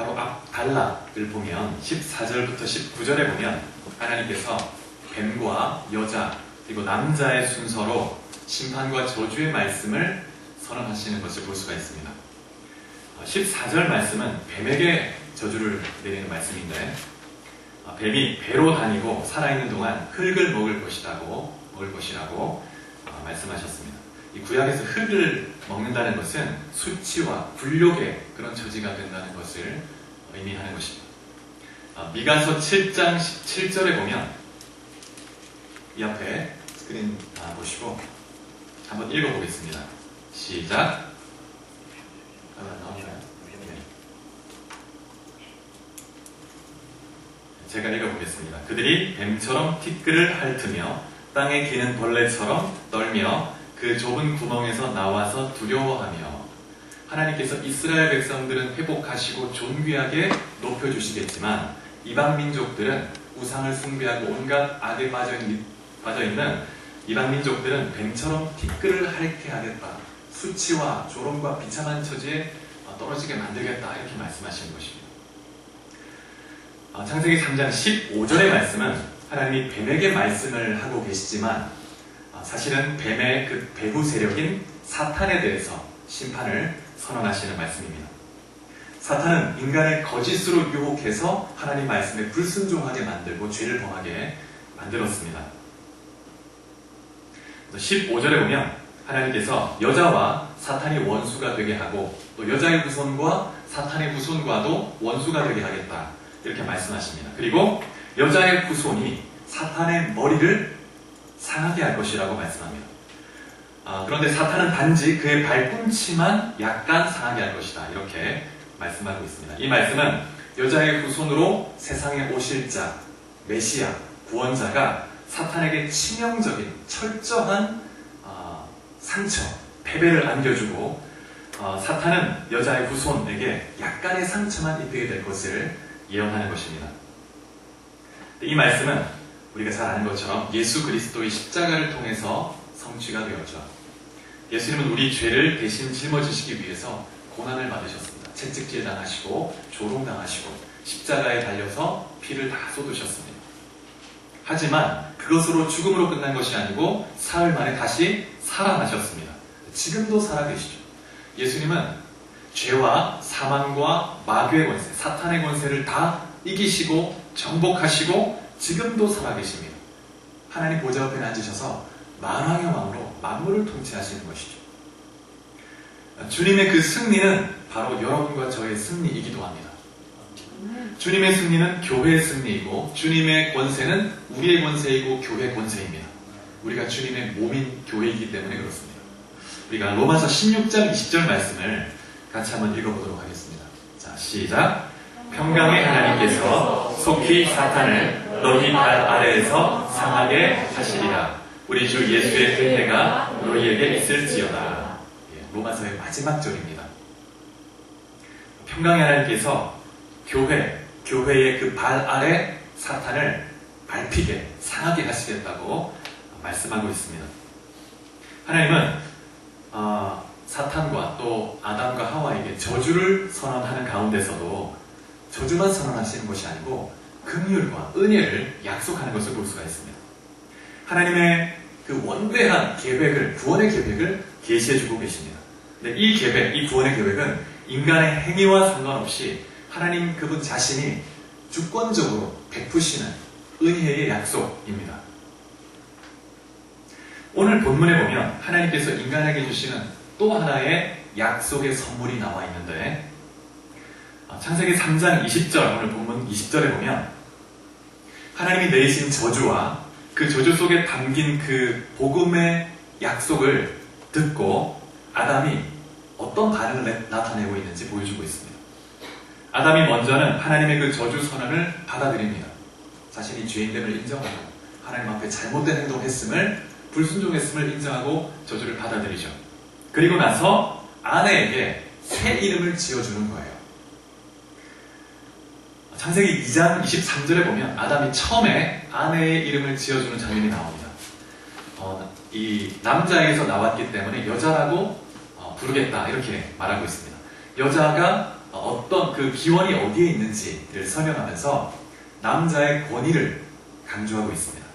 바로 앞 단락을 보면 14절부터 19절에 보면 하나님께서 뱀과 여자 그리고 남자의 순서로 심판과 저주의 말씀을 선언하시는 것을 볼 수가 있습니다. 14절 말씀은 뱀에게 저주를 내리는 말씀인데, 뱀이 배로 다니고 살아있는 동안 흙을 먹을 것이라고 말씀하셨습니다. 이 구약에서 흙을 먹는다는 것은 수치와 굴욕의 그런 처지가 된다는 것을 의미하는 것입니다. 미가서 7장 17절에 보면 이 앞에 스크린 보시고 한번 읽어보겠습니다. 시작. 나오나요? 네. 제가 읽어보겠습니다. 그들이 뱀처럼 티끌을 핥으며 땅에 기는 벌레처럼 떨며 그 좁은 구멍에서 나와서 두려워하며, 하나님께서 이스라엘 백성들은 회복하시고 존귀하게 높여주시겠지만 이방 민족들은 우상을 숭배하고 온갖 악에 빠져있는 이방 민족들은 뱀처럼 티끌을 핥게 하겠다, 수치와 조롱과 비참한 처지에 떨어지게 만들겠다, 이렇게 말씀하시는 것입니다. 창세기 3장 15절의 말씀은 하나님이 뱀에게 말씀을 하고 계시지만 사실은 뱀의 그 배후 세력인 사탄에 대해서 심판을 선언하시는 말씀입니다. 사탄은 인간을 거짓으로 유혹해서 하나님 말씀에 불순종하게 만들고 죄를 범하게 만들었습니다. 15절에 보면 하나님께서 여자와 사탄이 원수가 되게 하고 또 여자의 후손과 사탄의 후손과도 원수가 되게 하겠다, 이렇게 말씀하십니다. 그리고 여자의 후손이 사탄의 머리를 상하게 할 것이라고 말씀합니다. 그런데 사탄은 단지 그의 발꿈치만 약간 상하게 할 것이다, 이렇게 말씀하고 있습니다. 이 말씀은 여자의 후손으로 세상에 오실 자, 메시아, 구원자가 사탄에게 치명적인 철저한 상처, 패배를 안겨주고 사탄은 여자의 후손에게 약간의 상처만 입히게 될 것을 예언하는 것입니다. 이 말씀은 우리가 잘 아는 것처럼 예수 그리스도의 십자가를 통해서 성취가 되었죠. 예수님은 우리 죄를 대신 짊어지시기 위해서 고난을 받으셨습니다. 채찍질 당하시고 조롱당하시고 십자가에 달려서 피를 다 쏟으셨습니다. 하지만 그것으로 죽음으로 끝난 것이 아니고 사흘 만에 다시 살아나셨습니다. 지금도 살아계시죠. 예수님은 죄와 사망과 마귀의 권세, 사탄의 권세를 다 이기시고 정복하시고 지금도 살아계십니다. 하나님 보좌 옆에 앉으셔서 만왕의 왕으로 만물을 통치하시는 것이죠. 주님의 그 승리는 바로 여러분과 저의 승리이기도 합니다. 주님의 승리는 교회의 승리이고 주님의 권세는 우리의 권세이고 교회의 권세입니다. 우리가 주님의 몸인 교회이기 때문에 그렇습니다. 우리가 로마서 16장 20절 말씀을 같이 한번 읽어보도록 하겠습니다. 자, 시작. 평강의 하나님께서 속히 사탄을 너희 발 아래에서 상하게 하시리라. 우리 주 예수의 은혜가 너희에게 있을지어다. 로마서의 마지막 절입니다. 평강의 하나님께서 교회의 그 발 아래 사탄을 밟히게, 상하게 하시겠다고 말씀하고 있습니다. 하나님은 사탄과 또 아담과 하와에게 저주를 선언하는 가운데서도 저주만 선언하시는 것이 아니고 긍휼과 은혜를 약속하는 것을 볼 수가 있습니다. 하나님의 그 원대한 계획을, 구원의 계획을 계시해주고 계십니다. 근데 이 계획, 이 구원의 계획은 인간의 행위와 상관없이 하나님 그분 자신이 주권적으로 베푸시는 은혜의 약속입니다. 오늘 본문에 보면 하나님께서 인간에게 주시는 또 하나의 약속의 선물이 나와 있는데, 창세기 3장 20절, 오늘 본문 20절에 보면 하나님이 내리신 저주와 그 저주 속에 담긴 그 복음의 약속을 듣고 아담이 어떤 반응을 나타내고 있는지 보여주고 있습니다. 아담이 먼저는 하나님의 그 저주 선언을 받아들입니다. 자신이 죄인됨을 인정하고 하나님 앞에 잘못된 행동을 했음을, 불순종했음을 인정하고 저주를 받아들이죠. 그리고 나서 아내에게 새 이름을 지어주는 거예요. 창세기 2장 23절에 보면 아담이 처음에 아내의 이름을 지어주는 장면이 나옵니다. 이 남자에게서 나왔기 때문에 여자라고 부르겠다, 이렇게 말하고 있습니다. 여자가 어떤 그 기원이 어디에 있는지를 설명하면서 남자의 권위를 강조하고 있습니다.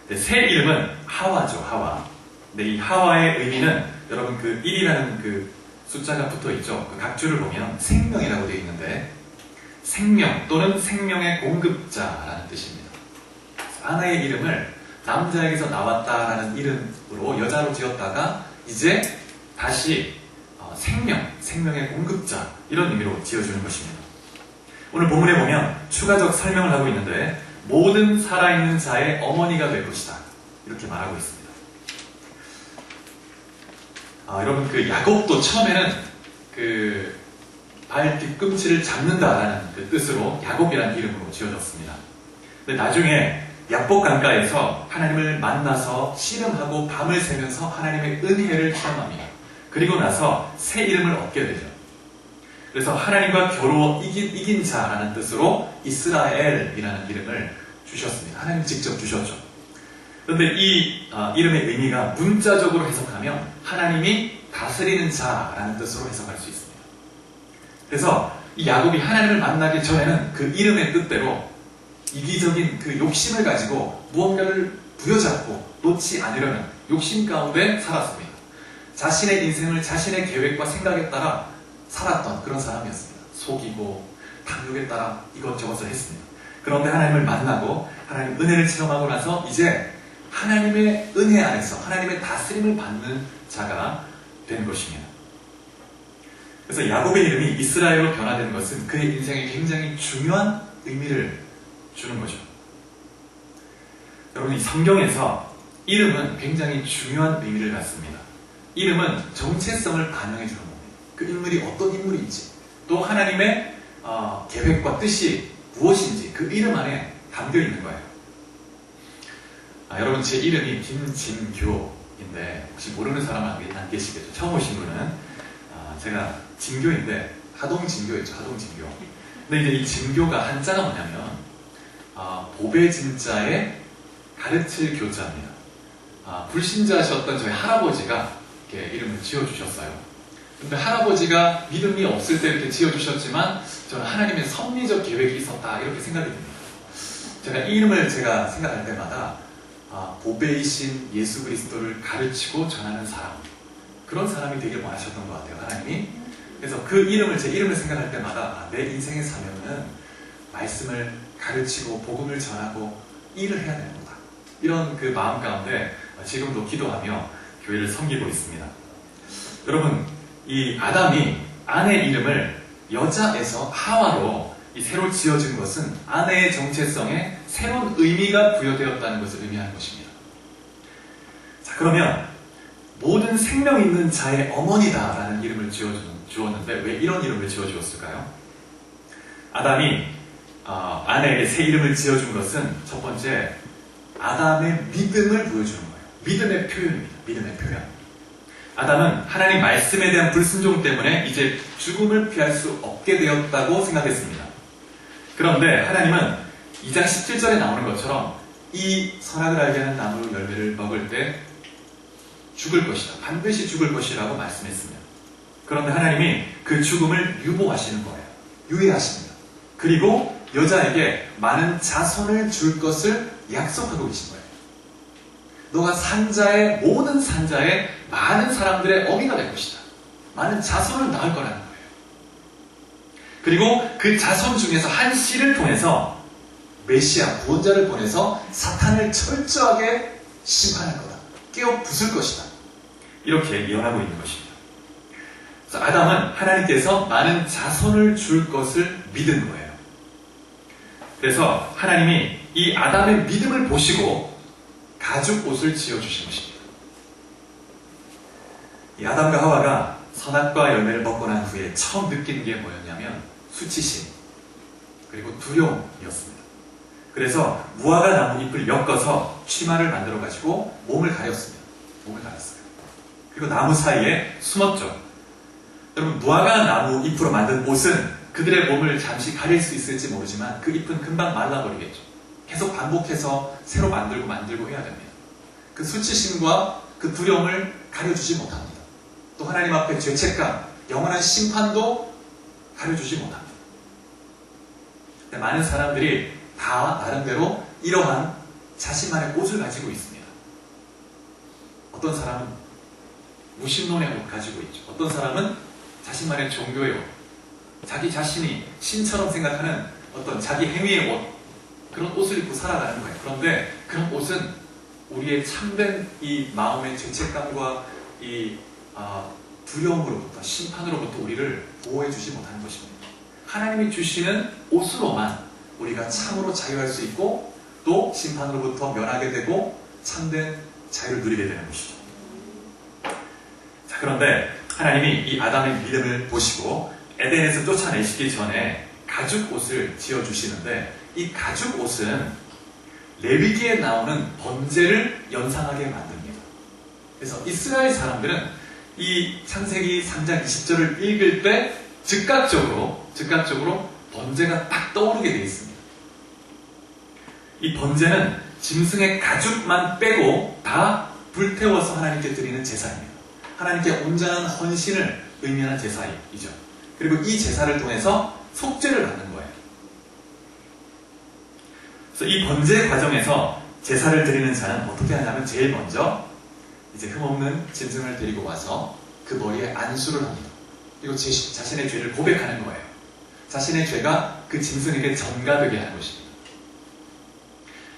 네, 새 이름은 하와죠, 하와. 네, 이 하와의 의미는 여러분 그 1이라는 그 숫자가 붙어 있죠. 그 각주를 보면 생명이라고 되어 있는데 생명 또는 생명의 공급자라는 뜻입니다. 아내의 이름을 남자에게서 나왔다라는 이름으로 여자로 지었다가 이제 다시 생명의 공급자 이런 의미로 지어주는 것입니다. 오늘 본문에 보면 추가적 설명을 하고 있는데 모든 살아있는 자의 어머니가 될 것이다 이렇게 말하고 있습니다. 여러분 그 야곱도 처음에는 그 발 뒤꿈치를 잡는다라는 그 뜻으로 야곱이라는 이름으로 지어졌습니다. 근데 나중에 야복 강가에서 하나님을 만나서 씨름하고 밤을 새면서 하나님의 은혜를 체험합니다. 그리고 나서 새 이름을 얻게 되죠. 그래서 하나님과 겨루어 이긴 자라는 뜻으로 이스라엘이라는 이름을 주셨습니다. 하나님 직접 주셨죠. 그런데 이 이름의 의미가 문자적으로 해석하면 하나님이 다스리는 자라는 뜻으로 해석할 수 있습니다. 그래서 이 야곱이 하나님을 만나기 전에는 그 이름의 뜻대로 이기적인 그 욕심을 가지고 무언가를 부여잡고 놓지 않으려는 욕심 가운데 살았습니다. 자신의 인생을 자신의 계획과 생각에 따라 살았던 그런 사람이었습니다. 속이고 탐욕에 따라 이것저것을 했습니다. 그런데 하나님을 만나고 하나님 은혜를 체험하고 나서 이제 하나님의 은혜 안에서 하나님의 다스림을 받는 자가 된 것입니다. 그래서 야곱의 이름이 이스라엘로 변화된 것은 그의 인생에 굉장히 중요한 의미를 주는 거죠. 여러분 이 성경에서 이름은 굉장히 중요한 의미를 갖습니다. 이름은 정체성을 반영해 주는 겁니다. 그 인물이 어떤 인물인지 또 하나님의 계획과 뜻이 무엇인지 그 이름 안에 담겨 있는 거예요. 여러분 제 이름이 김진교인데 혹시 모르는 사람은 안 계시겠죠. 처음 오신 분은 제가 진교인데 하동진교였죠. 하동진교. 근데 이제 이 진교가 한자가 뭐냐면 보배진자에 가르칠 교자입니다. 불신자셨던 저희 할아버지가 이렇게 이름을 지어주셨어요. 근데 할아버지가 믿음이 없을 때 이렇게 지어주셨지만 저는 하나님의 섭리적 계획이 있었다 이렇게 생각이 듭니다. 제가 이 이름을 제가 생각할 때마다 보배이신 예수 그리스도를 가르치고 전하는 사람 그런 사람이 되길 원하셨던 것 같아요. 하나님이. 그래서 그 이름을 제 이름을 생각할 때마다 내 인생의 사명은 말씀을 가르치고 복음을 전하고 일을 해야 되는 거다. 이런 그 마음 가운데 지금도 기도하며 교회를 섬기고 있습니다. 여러분 이 아담이 아내 이름을 여자에서 하와로 이 새로 지어진 것은 아내의 정체성에 새로운 의미가 부여되었다는 것을 의미하는 것입니다. 자 그러면 모든 생명 있는 자의 어머니다라는 이름을 지어주었는데 왜 이런 이름을 지어주었을까요? 아담이 아내에게 새 이름을 지어준 것은 첫 번째 아담의 믿음을 보여주는 거예요. 믿음의 표현입니다. 믿음의 표현. 아담은 하나님 말씀에 대한 불순종 때문에 이제 죽음을 피할 수 없게 되었다고 생각했습니다. 그런데 하나님은 2장 17절에 나오는 것처럼 이 선악을 알게 하는 나무 열매를 먹을 때 죽을 것이다. 반드시 죽을 것이라고 말씀했습니다. 그런데 하나님이 그 죽음을 유보하시는 거예요. 유예하십니다. 그리고 여자에게 많은 자손을 줄 것을 약속하고 계신 거예요. 너가 모든 산자의 많은 사람들의 어미가 될 것이다. 많은 자손을 낳을 거라는 거예요. 그리고 그 자손 중에서 한 씨를 통해서 메시아, 구원자를 보내서 사탄을 철저하게 심판할 거다. 깨어 부술 것이다. 이렇게 예언하고 있는 것입니다. 그래서 아담은 하나님께서 많은 자손을 줄 것을 믿은 거예요. 그래서 하나님이 이 아담의 믿음을 보시고 가죽 옷을 지어주신 것입니다. 이 아담과 하와가 선악과 열매를 먹고 난 후에 처음 느낀 게 뭐였냐면 수치심 그리고 두려움이었습니다. 그래서 무화과 나무 잎을 엮어서 치마를 만들어 가지고 몸을 가렸습니다. 몸을 가렸어요. 그리고 나무 사이에 숨었죠. 여러분 무화과 나무 잎으로 만든 옷은 그들의 몸을 잠시 가릴 수 있을지 모르지만 그 잎은 금방 말라버리겠죠. 계속 반복해서 새로 만들고 해야 됩니다. 그 수치심과 그 두려움을 가려주지 못합니다. 또 하나님 앞에 죄책감, 영원한 심판도 가려주지 못합니다. 많은 사람들이 다 나름대로 이러한 자신만의 옷을 가지고 있습니다. 어떤 사람은 무신론의 옷 가지고 있죠. 어떤 사람은 자신만의 종교의 옷, 자기 자신이 신처럼 생각하는 어떤 자기 행위의 옷, 그런 옷을 입고 살아가는 거예요. 그런데 그런 옷은 우리의 참된 이 마음의 죄책감과 이 두려움으로부터, 심판으로부터 우리를 보호해주지 못하는 것입니다. 하나님이 주시는 옷으로만 우리가 참으로 자유할 수 있고 또 심판으로부터 면하게 되고 참된 자유를 누리게 되는 것이죠. 자, 그런데 하나님이 이 아담의 믿음을 보시고 에덴에서 쫓아내시기 전에 가죽 옷을 지어주시는데, 이 가죽 옷은 레위기에 나오는 번제를 연상하게 만듭니다. 그래서 이스라엘 사람들은 이 창세기 3장 20절을 읽을 때 즉각적으로 번제가 딱 떠오르게 되어 있습니다. 이 번제는 짐승의 가죽만 빼고 다 불태워서 하나님께 드리는 제사입니다. 하나님께 온전한 헌신을 의미하는 제사이죠. 그리고 이 제사를 통해서 속죄를 받는 거예요. 그래서 이 번제 과정에서 제사를 드리는 자는 어떻게 하냐면 제일 먼저 이제 흠없는 짐승을 데리고 와서 그 머리에 안수를 합니다. 그리고 자신의 죄를 고백하는 거예요. 자신의 죄가 그 짐승에게 전가되게 하는 것입니다.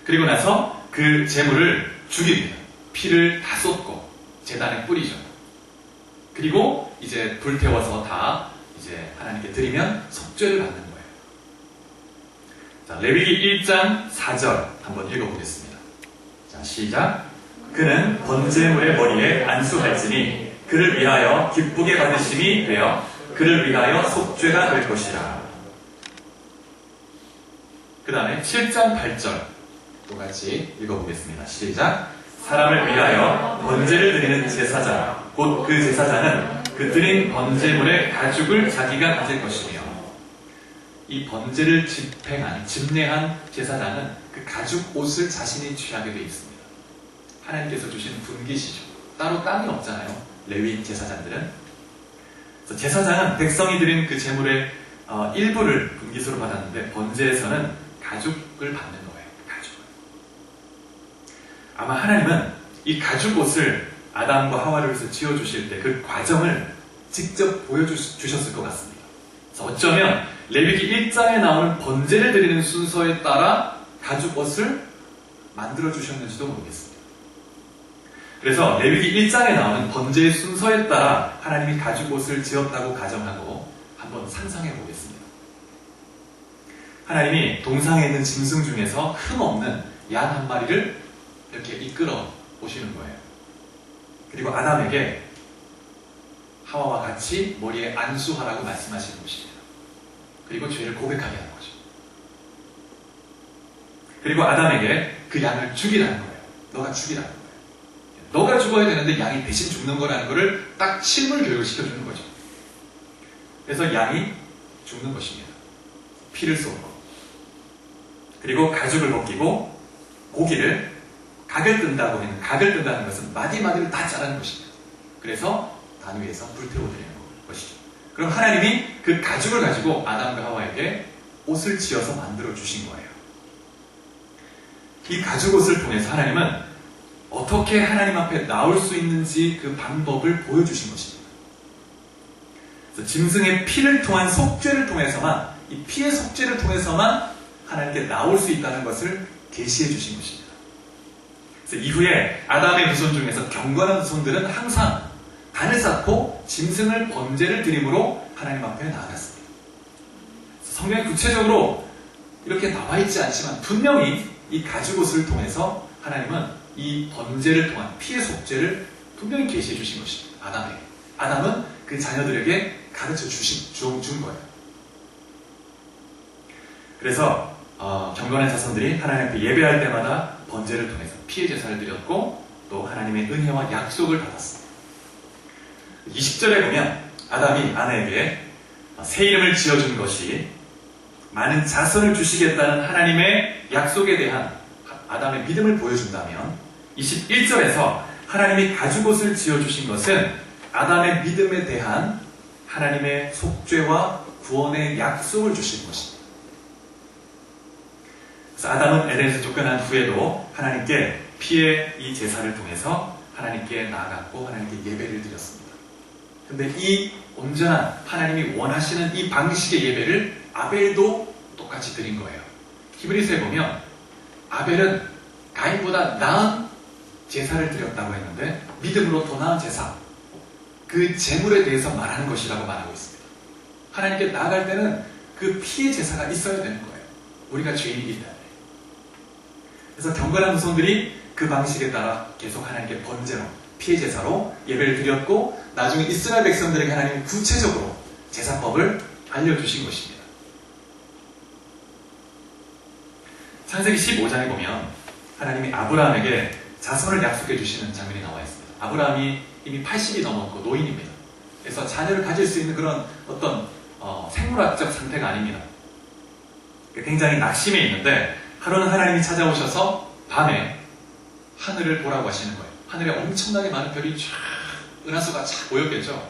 그리고 나서 그 제물을 죽입니다. 피를 다 쏟고 제단에 뿌리죠. 그리고 이제 불태워서 다 이제 하나님께 드리면 속죄를 받는 거예요. 자, 레위기 1장 4절 한번 읽어보겠습니다. 자, 시작. 그는 번제물의 머리에 안수할지니 그를 위하여 기쁘게 받으심이 되어 그를 위하여 속죄가 될 것이라. 그 다음에 7장 8절 또 같이 읽어보겠습니다. 시작. 사람을 위하여 번제를 드리는 제사장 곧 그 제사장은 그 드린 번제물의 가죽을 자기가 가질 것이며, 이 번제를 집례한 제사장은 그 가죽 옷을 자신이 취하게 되어 있습니다. 하나님께서 주신 분깃이죠. 따로 땀이 없잖아요. 레위 제사장들은. 그래서 제사장은 백성이 드린 그 제물의 일부를 분깃으로 받았는데 번제에서는 가죽을 받는 거예요. 가죽을. 아마 하나님은 이 가죽 옷을 아담과 하와를 위해서 지어주실 때 그 과정을 직접 보여주셨을 것 같습니다. 그래서 어쩌면 레위기 1장에 나오는 번제를 드리는 순서에 따라 가죽 옷을 만들어주셨는지도 모르겠습니다. 그래서 레위기 1장에 나오는 번제의 순서에 따라 하나님이 가죽 옷을 지었다고 가정하고 한번 상상해 보겠습니다. 하나님이 동상에 있는 짐승 중에서 흠없는 양 한 마리를 이렇게 이끌어 오시는 거예요. 그리고 아담에게 하와와 같이 머리에 안수하라고 말씀하시는 것입니다. 그리고 죄를 고백하게 하는 거죠. 그리고 아담에게 그 양을 죽이라는 거예요. 너가 죽이라는 거예요. 너가 죽어야 되는데 양이 대신 죽는 거라는 거를 딱 실물 교육을 시켜주는 거죠. 그래서 양이 죽는 것입니다. 피를 쏟고. 그리고 가죽을 벗기고 고기를 각을 뜬다는 것은 마디마디를 다 자르는 것입니다. 그래서 단 위에서 불태워드리는 것이죠. 그럼 하나님이 그 가죽을 가지고 아담과 하와에게 옷을 지어서 만들어 주신 거예요. 이 가죽 옷을 통해서 하나님은 어떻게 하나님 앞에 나올 수 있는지 그 방법을 보여주신 것입니다. 그래서 짐승의 피를 통한 속죄를 통해서만, 이 피의 속죄를 통해서만 하나님께 나올 수 있다는 것을 계시해 주신 것입니다. 그래서 이후에 아담의 후손 중에서 경건한 후손들은 항상 단을 쌓고 짐승을 번제를 드림으로 하나님 앞에 나아갔습니다. 성경에 구체적으로 이렇게 나와 있지 않지만 분명히 이 가죽 옷을 통해서 하나님은 이 번제를 통한 피의 속죄를 분명히 계시해 주신 것입니다. 아담에게. 아담은 그 자녀들에게 가르쳐 준 거예요. 그래서 경건한 자손들이 하나님 앞에 예배할 때마다 번제를 통해서 피의 제사를 드렸고 또 하나님의 은혜와 약속을 받았습니다. 20절에 보면 아담이 아내에게 새 이름을 지어준 것이 많은 자손을 주시겠다는 하나님의 약속에 대한 아담의 믿음을 보여준다면, 21절에서 하나님이 가죽옷을 지어주신 것은 아담의 믿음에 대한 하나님의 속죄와 구원의 약속을 주신 것입니다. 그래서 아담은 에덴에서 쫓겨난 후에도 하나님께 피의 이 제사를 통해서 하나님께 나아갔고 하나님께 예배를 드렸습니다. 근데 이 온전한 하나님이 원하시는 이 방식의 예배를 아벨도 똑같이 드린 거예요. 히브리서에 보면 아벨은 가인보다 나은 제사를 드렸다고 했는데 믿음으로 더 나은 제사, 그 제물에 대해서 말하는 것이라고 말하고 있습니다. 하나님께 나아갈 때는 그 피의 제사가 있어야 되는 거예요. 우리가 죄인이기 때문에. 그래서 경건한 후손들이 그 방식에 따라 계속 하나님께 번제로, 피의 제사로 예배를 드렸고 나중에 이스라엘 백성들에게 하나님이 구체적으로 제사법을 알려주신 것입니다. 창세기 15장에 보면 하나님이 아브라함에게 자손을 약속해 주시는 장면이 나와 있습니다. 아브라함이 이미 80이 넘었고 노인입니다. 그래서 자녀를 가질 수 있는 그런 어떤 생물학적 상태가 아닙니다. 굉장히 낙심해 있는데 하루는 하나님이 찾아오셔서 밤에 하늘을 보라고 하시는 거예요. 하늘에 엄청나게 많은 별이 쫙, 은하수가 쫙 보였겠죠.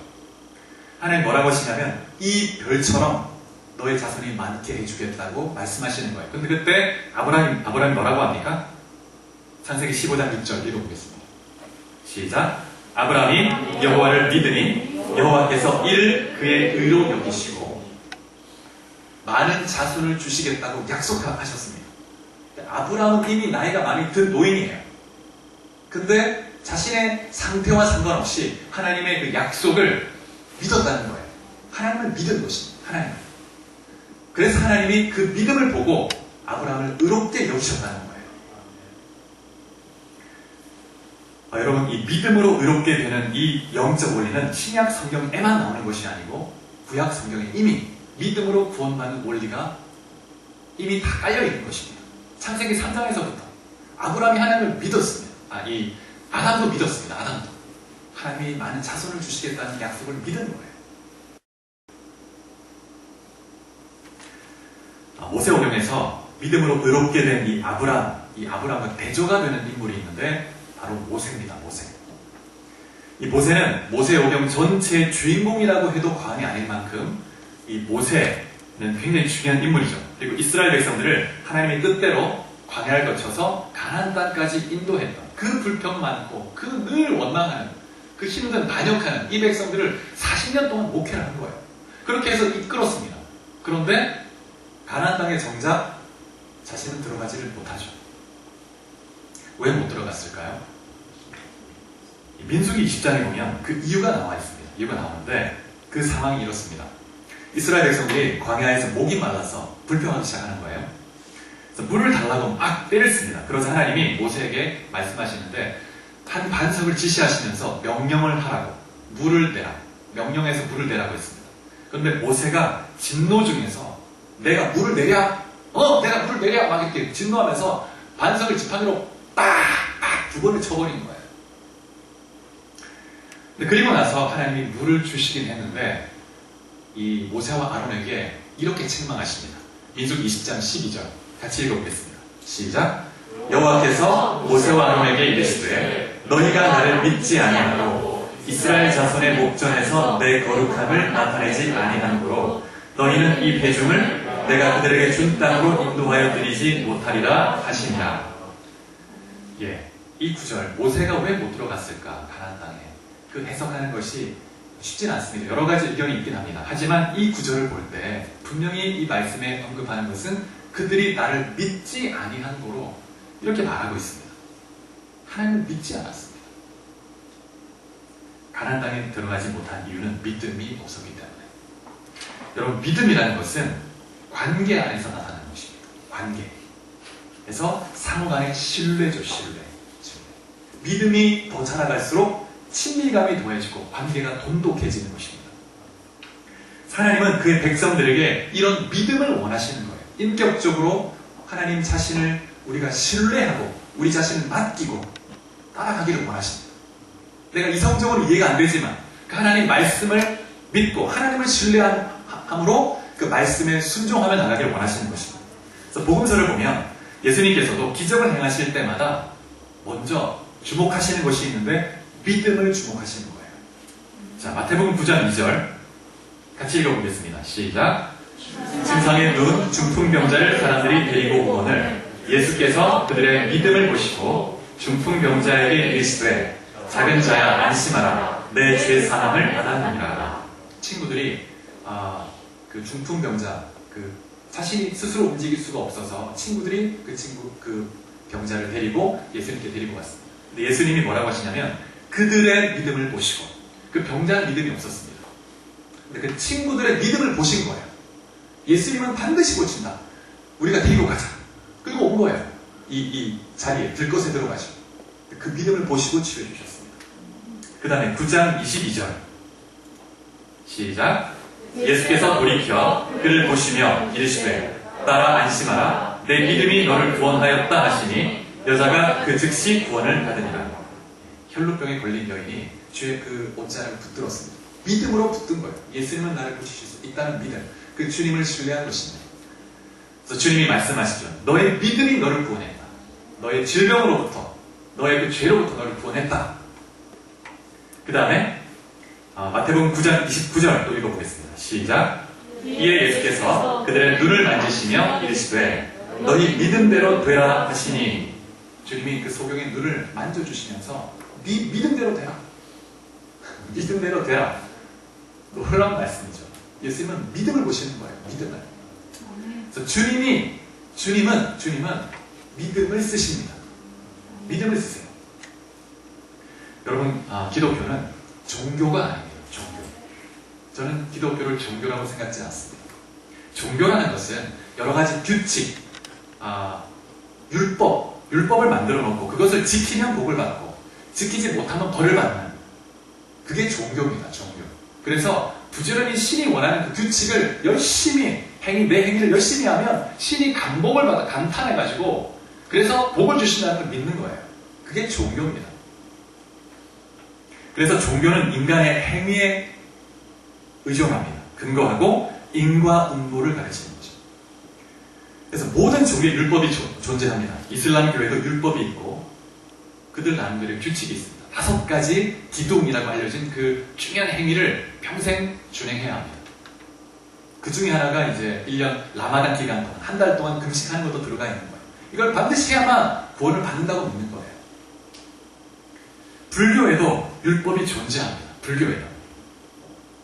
하나님 뭐라고 하시냐면 이 별처럼 너의 자손이 많게 해주겠다고 말씀하시는 거예요. 근데 그때 아브라함이 뭐라고 합니까? 창세기 15장 6절 읽어보겠습니다. 시작. 아브라함이 여호와를 믿으니 여호와께서 이를 그의 의로 여기시고 많은 자손을 주시겠다고 약속하셨습니다. 아브라함은 이미 나이가 많이 든 노인이에요. 근데 자신의 상태와 상관없이 하나님의 그 약속을 믿었다는 거예요. 하나님을 믿은 것입니다. 하나님. 그래서 하나님이 그 믿음을 보고 아브라함을 의롭게 여기셨다는 거예요. 여러분, 이 믿음으로 의롭게 되는 이 영적 원리는 신약 성경에만 나오는 것이 아니고 구약 성경에 이미 믿음으로 구원받는 원리가 이미 다 깔려있는 것입니다. 창세기 3장에서부터 아브라함이 하나님을 믿었습니다. 이 아담도 믿었습니다. 아담도. 하나님이 많은 자손을 주시겠다는 약속을 믿은 거예요. 모세오경에서 믿음으로 의롭게 된 이 아브라함과 대조가 되는 인물이 있는데 바로 모세입니다. 모세. 이 모세는 모세오경 전체의 주인공이라고 해도 과언이 아닐 만큼 이 모세는 굉장히 중요한 인물이죠. 그리고 이스라엘 백성들을 하나님의 뜻대로 광야를 거쳐서 가나안 땅까지 인도했던 그 불평 많고 그 늘 원망하는 그 힘든 반역하는 이 백성들을 40년 동안 목회를 한 거예요. 그렇게 해서 이끌었습니다. 그런데 가나안 땅에 정작 자신은 들어가지를 못하죠. 왜 못 들어갔을까요? 민수기 20장에 보면 그 이유가 나와 있습니다. 이유가 나오는데 그 상황이 이렇습니다. 이스라엘 백성들이 광야에서 목이 말라서 불평하기 시작하는 거예요. 그래서 물을 달라고 막 때를 씁니다. 그래서 하나님이 모세에게 말씀하시는데 한 반석을 지시하시면서 명령을 하라고 물을 내라. 명령해서 물을 내라고 했습니다. 그런데 모세가 진노 중에서 내가 물을 내랴? 내가 물을 내랴? 막 이렇게 진노하면서 반석을 지팡이로 딱 두 번을 쳐버린 거예요. 근데 그리고 나서 하나님이 물을 주시긴 했는데 이 모세와 아론에게 이렇게 책망하십니다. 민수기 20장 12절 같이 읽어보겠습니다. 시작. 여호와께서 모세와 아론에게 이르시되 너희가 나를 믿지 아니하고 이스라엘 자손의 목전에서 내 거룩함을 나타내지 아니하므로 너희는 이 회중을 내가 그들에게 준 땅으로 인도하여 드리지 못하리라 하시니라. 이 구절 모세가 왜 못 들어갔을까? 가나안 땅에. 그 해석하는 것이 쉽진 않습니다. 여러 가지 의견이 있긴 합니다. 하지만 이 구절을 볼 때 분명히 이 말씀에 언급하는 것은 그들이 나를 믿지 아니한 거로 이렇게 말하고 있습니다. 하나님을 믿지 않았습니다. 가나안 땅에 들어가지 못한 이유는 믿음이 없었기 때문에. 여러분, 믿음이라는 것은 관계 안에서 나타나는 것입니다. 관계. 그래서 상호 간의 신뢰죠. 신뢰. 믿음이 더 자라갈수록 친밀감이 더해지고 관계가 돈독해지는 것입니다. 하나님은 그의 백성들에게 이런 믿음을 원하시는 거예요. 인격적으로 하나님 자신을 우리가 신뢰하고 우리 자신을 맡기고 따라가기를 원하십니다. 내가 이성적으로 이해가 안 되지만 그 하나님 말씀을 믿고 하나님을 신뢰함으로 그 말씀에 순종하며 나가기를 원하시는 것입니다. 그래서 복음서를 보면 예수님께서도 기적을 행하실 때마다 먼저 주목하시는 것이 있는데 믿음을 주목하시는 거예요. 자, 마태복음 9장 2절 같이 읽어보겠습니다. 시작. 증상에 누운 중풍병자를 사람들이 데리고 오거늘 예수께서 그들의 믿음을 보시고 중풍병자에게 이르시되 작은 자야 안심하라 내 죄 사함을 받았느니라. 친구들이 그 중풍병자 자신이 스스로 움직일 수가 없어서 친구들이 그 병자를 데리고 예수님께 데리고 왔습니다. 근데 예수님이 뭐라고 하시냐면 그들의 믿음을 보시고 그 병자는 믿음이 없었습니다. 근데 그 친구들의 믿음을 보신 거예요. 예수님은 반드시 고친다. 우리가 데리고 가자. 그리고 온 거예요. 이 자리에 들것에 들어가시고 그 믿음을 보시고 치료해 주셨습니다. 그 다음에 9장 22절 시작. 예수께서 돌이켜 그를 보시며 이르시되 따라 안심하라 내 믿음이 너를 구원하였다 하시니 여자가 그 즉시 구원을 받으니라. 혈루병에 걸린 여인이 주의 그 옷자락을 붙들었습니다. 믿음으로 붙든 거예요. 예수님은 나를 고치실 수 있다는 믿음. 그 주님을 신뢰한 것입니다. 그래서 주님이 말씀하시죠. 너의 믿음이 너를 구원했다. 너의 질병으로부터, 너의 그 죄로부터 너를 구원했다. 그 다음에 마태복음 9장 29절 또 읽어보겠습니다. 시작. 이에 예수께서 그들의 눈을 만지시며 이르시되 너희 믿음대로 되라 하시니 주님이 그 소경의 눈을 만져주시면서 네 믿음대로 되라. 믿음대로 되라. 놀라운 말씀이죠. 예수님은 믿음을 보시는 거예요. 믿음을. 그래서 주님은 믿음을 쓰십니다. 믿음을 쓰세요. 여러분, 기독교는 종교가 아닙니다. 종교. 저는 기독교를 종교라고 생각지 않습니다. 종교라는 것은 여러 가지 규칙, 율법을 만들어 놓고 그것을 지키면 복을 받고 지키지 못하면 벌을 받는 그게 종교입니다. 종교. 그래서 부지런히 신이 원하는 그 규칙을 열심히 내 행위를 열심히 하면 신이 감복을 받아 감탄해가지고 그래서 복을 주신다는 걸 믿는 거예요. 그게 종교입니다. 그래서 종교는 인간의 행위에 의존합니다. 근거하고 인과응보를 가르치는 거죠. 그래서 모든 종교의 율법이 존재합니다. 이슬람 교회도 율법이 있고 그들 나름대로의 규칙이 있습니다. 5가지 기둥이라고 알려진 그 중요한 행위를 평생 준행해야 합니다. 그 중에 하나가 이제 1년 라마단 기간 동안 한 달 동안 금식하는 것도 들어가 있는 거예요. 이걸 반드시 해야만 구원을 받는다고 믿는 거예요. 불교에도 율법이 존재합니다. 불교에도.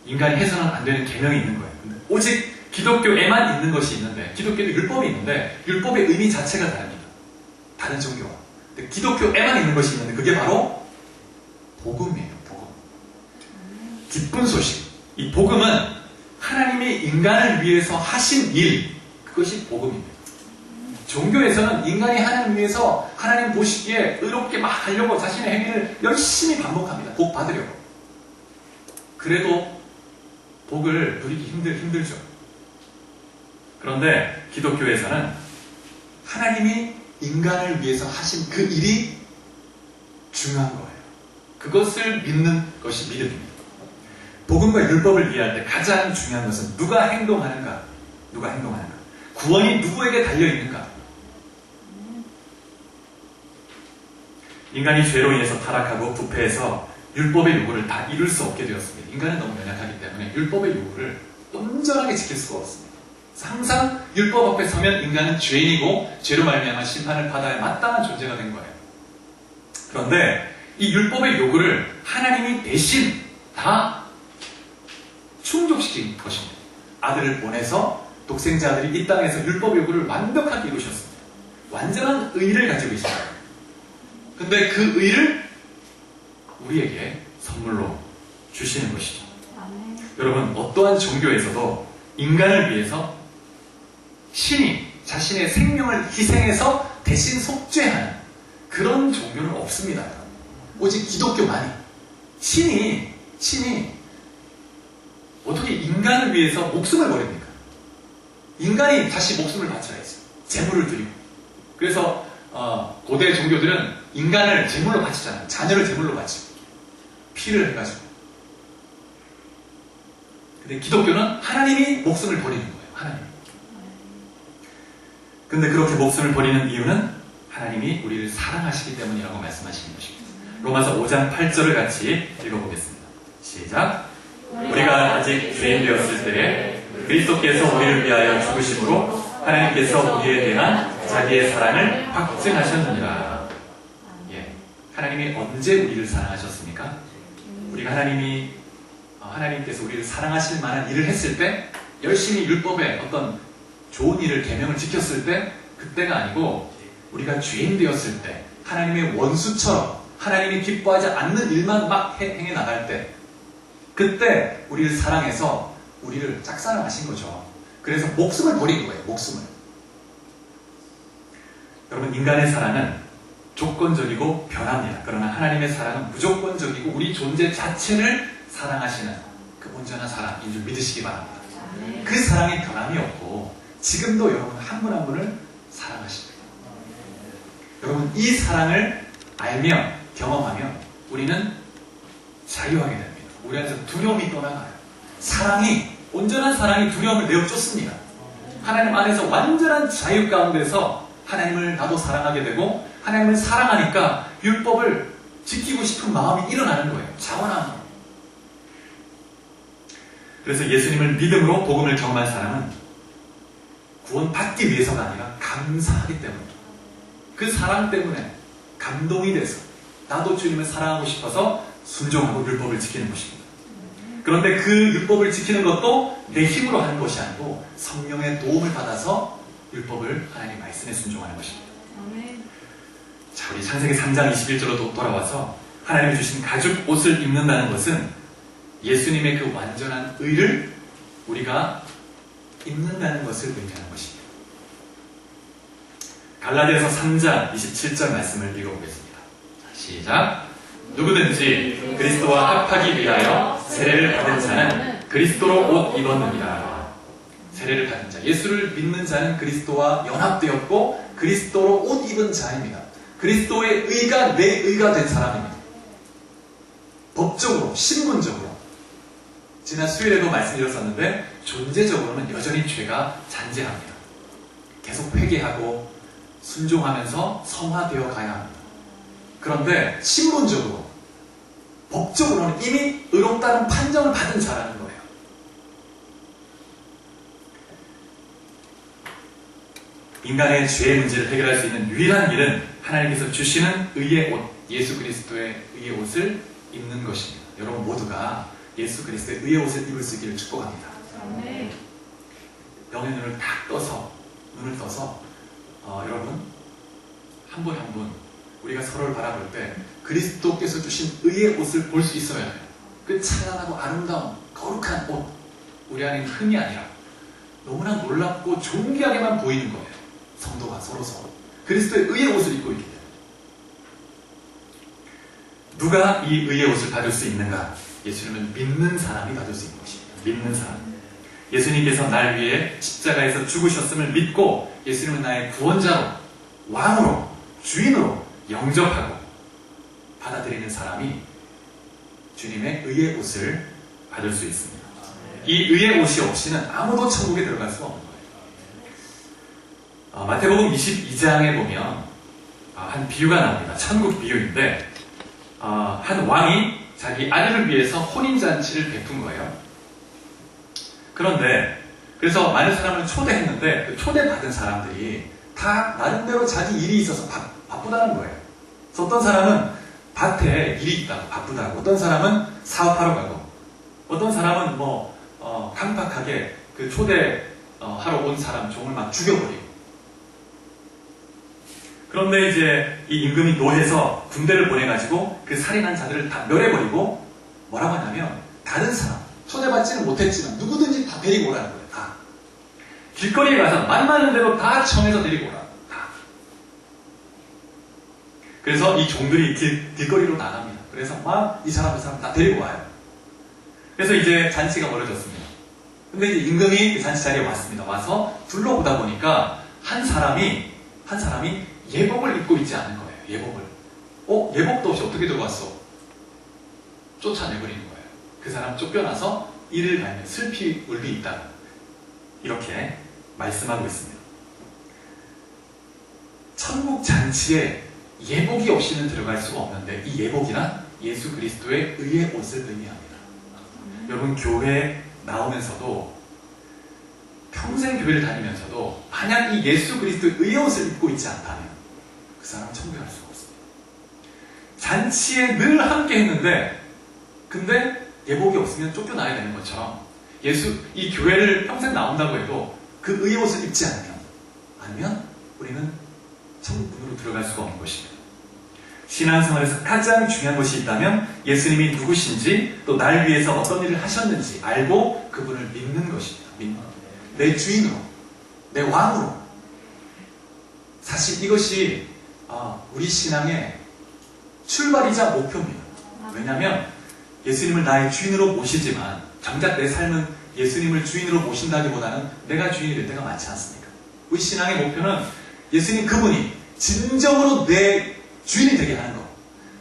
인간이 해서는 안 되는 계명이 있는 거예요. 근데 오직 기독교에만 있는 것이 있는데 기독교도 율법이 있는데 율법의 의미 자체가 다릅니다. 다른 종교와. 근데 기독교에만 있는 것이 있는데 그게 바로 복음이에요. 복음. 기쁜 소식. 이 복음은 하나님이 인간을 위해서 하신 일, 그것이 복음입니다. 종교에서는 인간이 하나님 위해서 하나님 보시기에 의롭게 막 하려고 자신의 행위를 열심히 반복합니다. 복 받으려고. 그래도 복을 누리기 힘들죠. 그런데 기독교에서는 하나님이 인간을 위해서 하신 그 일이 중요한 거예요. 그것을 믿는 것이 믿음입니다. 복음과 율법을 이해할 때 가장 중요한 것은 누가 행동하는가? 구원이 누구에게 달려있는가? 인간이 죄로 인해서 타락하고 부패해서 율법의 요구를 다 이룰 수 없게 되었습니다. 인간은 너무 연약하기 때문에 율법의 요구를 온전하게 지킬 수가 없습니다. 항상 율법 앞에 서면 인간은 죄인이고 죄로 말미암아 심판을 받아야 마땅한 존재가 된 거예요. 그런데 이 율법의 요구를 하나님이 대신 다 충족시킨 것입니다. 아들을 보내서 독생자 아들이 이 땅에서 율법 요구를 완벽하게 이루셨습니다. 완전한 의를 가지고 계십니다. 근데 그 의를 우리에게 선물로 주시는 것이죠. 여러분, 어떠한 종교에서도 인간을 위해서 신이 자신의 생명을 희생해서 대신 속죄하는 그런 종교는 없습니다. 오직 기독교만이. 신이 어떻게 인간을 위해서 목숨을 버립니까? 인간이 다시 목숨을 바쳐야지. 재물을 드리고. 그래서 고대 종교들은 인간을 제물로 바치잖아요. 자녀를 제물로 바치고 피를 해가지고. 근데 기독교는 하나님이 목숨을 버리는 거예요. 하나님. 근데 그렇게 목숨을 버리는 이유는 하나님이 우리를 사랑하시기 때문이라고 말씀하시는 것입니다. 로마서 5장 8절을 같이 읽어보겠습니다. 시작. 우리가 아직 죄인 되었을 때에 그리스도께서 우리를 위하여 죽으심으로 하나님께서 우리에 대한 자기의 사랑을 확증하셨느니라. 예, 하나님이 언제 우리를 사랑하셨습니까? 우리가 하나님께서 우리를 사랑하실 만한 일을 했을 때, 열심히 율법의 어떤 좋은 일을, 계명을 지켰을 때, 그때가 아니고 우리가 죄인 되었을 때, 하나님의 원수처럼 하나님이 기뻐하지 않는 일만 막 행해 나갈 때, 그때 우리를 사랑해서 우리를 짝사랑하신 거죠. 그래서 목숨을 버린 거예요. 목숨을. 여러분, 인간의 사랑은 조건적이고 변합니다. 그러나 하나님의 사랑은 무조건적이고 우리 존재 자체를 사랑하시는 그 온전한 사랑인 줄 믿으시기 바랍니다. 그 사랑에 변함이 없고 지금도 여러분 한 분 한 분을 사랑하십니다. 여러분, 이 사랑을 알면, 경험하면 우리는 자유하게 됩니다. 우리 안에서 두려움이 떠나가요. 온전한 사랑이 두려움을 내어쫓습니다. 하나님 안에서 완전한 자유 가운데서 하나님을 나도 사랑하게 되고, 하나님을 사랑하니까 율법을 지키고 싶은 마음이 일어나는 거예요. 자원하는 거예요. 그래서 예수님을 믿음으로 복음을 경험한 사람은 구원받기 위해서가 아니라 감사하기 때문에, 그 사랑 때문에 감동이 돼서 나도 주님을 사랑하고 싶어서 순종하고 율법을 지키는 것입니다. 그런데 그 율법을 지키는 것도 내 힘으로 하는 것이 아니고 성령의 도움을 받아서 율법을 하나님 말씀에 순종하는 것입니다. 자, 우리 창세기 3장 21절로 돌아와서 하나님이 주신 가죽 옷을 입는다는 것은 예수님의 그 완전한 의를 우리가 입는다는 것을 의미하는 것입니다. 갈라디아서 3장 27절 말씀을 읽어보겠습니다. 시작. 누구든지 그리스도와 합하기 위하여 세례를 받은 자는 그리스도로 옷 입었느니라. 세례를 받은 자, 예수를 믿는 자는 그리스도와 연합되었고 그리스도로 옷 입은 자입니다. 그리스도의 의가 내 의가 된 사람입니다. 법적으로, 신분적으로. 지난 수요일에도 말씀드렸었는데 존재적으로는 여전히 죄가 잔재합니다. 계속 회개하고 순종하면서 성화되어 가야 합니다. 그런데 신분적으로, 법적으로는 이미 의롭다는 판정을 받은 자라는 거예요. 인간의 죄의 문제를 해결할 수 있는 유일한 길은 하나님께서 주시는 의의 옷, 예수 그리스도의 의의 옷을 입는 것입니다. 여러분 모두가 예수 그리스도의 의의 옷을 입을 수 있기를 축복합니다. 영의 눈을 딱 떠서, 눈을 떠서 여러분 한 분 한 분 우리가 서로를 바라볼 때 그리스도께서 주신 의의 옷을 볼 수 있어야 해요. 그 찬란하고 아름다운 거룩한 옷, 우리 안에 흠이 아니라 너무나 놀랍고 존귀하게만 보이는 거예요. 성도가 서로 그리스도의 의의 옷을 입고 있기 때문에. 누가 이 의의 옷을 받을 수 있는가? 예수님을 믿는 사람이 받을 수 있는 것입니다. 믿는 사람. 예수님께서 날 위해 십자가에서 죽으셨음을 믿고 예수님은 나의 구원자로, 왕으로, 주인으로 영접하고 받아들이는 사람이 주님의 의의 옷을 받을 수 있습니다. 이 의의 옷이 없이는 아무도 천국에 들어갈 수가 없는 거예요. 마태복음 22장에 보면 한 비유가 나옵니다. 천국 비유인데 한 왕이 자기 아들을 위해서 혼인잔치를 베푼 거예요. 그런데 그래서 많은 사람을 초대했는데 그 초대받은 사람들이 다 나름대로 자기 일이 있어서 바쁘다는 거예요. 그래서 어떤 사람은 밭에 일이 있다고 바쁘다고, 어떤 사람은 사업하러 가고, 어떤 사람은 강팍하게 그 초대하러 온 사람 종을 막 죽여버리고. 그런데 이제 이 임금이 노해서 군대를 보내가지고 그 살인한 자들을 다 멸해버리고 뭐라고 하냐면 다른 사람, 초대받지는 못했지만 누구든지 다 데리고 오라는 거예요. 다. 길거리에 가서 만나는 대로 다 청해서 데리고 오라. 다. 그래서 이 종들이 길거리로 나갑니다. 그래서 막 이 사람 저 사람 다 데리고 와요. 그래서 이제 잔치가 벌어졌습니다. 근데 이제 임금이 그 잔치 자리에 왔습니다. 와서 둘러보다 보니까 한 사람이 예복을 입고 있지 않은 거예요. 예복을. 예복도 없이 어떻게 들어왔어? 쫓아내버리는 거예요. 그 사람 쫓겨나서 이를 갈면 슬피 울비 있다. 이렇게 말씀하고 있습니다. 천국 잔치에 예복이 없이는 들어갈 수가 없는데 이 예복이란 예수 그리스도의 의의 옷을 의미합니다. 여러분 교회에 나오면서도 평생 교회를 다니면서도 만약 이 예수 그리스도의 의옷을 입고 있지 않다면 그 사람은 천국에 갈 수가 없습니다. 잔치에 늘 함께 했는데 근데 예복이 없으면 쫓겨나야 되는 것처럼 이 교회를 평생 나온다고 해도 그 의옷을 입지 않으면 우리는 천국 문으로 들어갈 수가 없는 것입니다. 신앙생활에서 가장 중요한 것이 있다면 예수님이 누구신지 또 날 위해서 어떤 일을 하셨는지 알고 그분을 믿는 것입니다. 내 주인으로, 내 왕으로. 사실 이것이 우리 신앙의 출발이자 목표입니다. 왜냐하면 예수님을 나의 주인으로 모시지만 정작 내 삶은 예수님을 주인으로 모신다기보다는 내가 주인이 될 때가 많지 않습니까? 우리 신앙의 목표는 예수님 그분이 진정으로 내 주인이 되게 하는 것.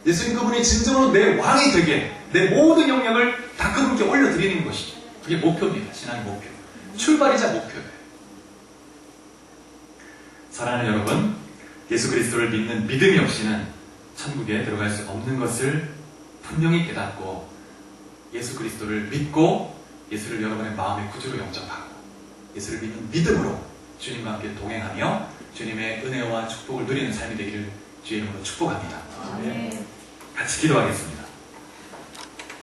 예수님 그분이 진정으로 내 왕이 되게 내 모든 영역을 다 그분께 올려드리는 것이죠. 그게 목표입니다. 신앙의 목표. 출발이자 목표예요. 사랑하는 여러분, 예수 그리스도를 믿는 믿음이 없이는 천국에 들어갈 수 없는 것을 분명히 깨닫고 예수 그리스도를 믿고 예수를 여러분의 마음의 구주로 영접하고 예수를 믿는 믿음으로 주님과 함께 동행하며 주님의 은혜와 축복을 누리는 삶이 되기를 주의 이름으로 축복합니다. 같이 기도하겠습니다.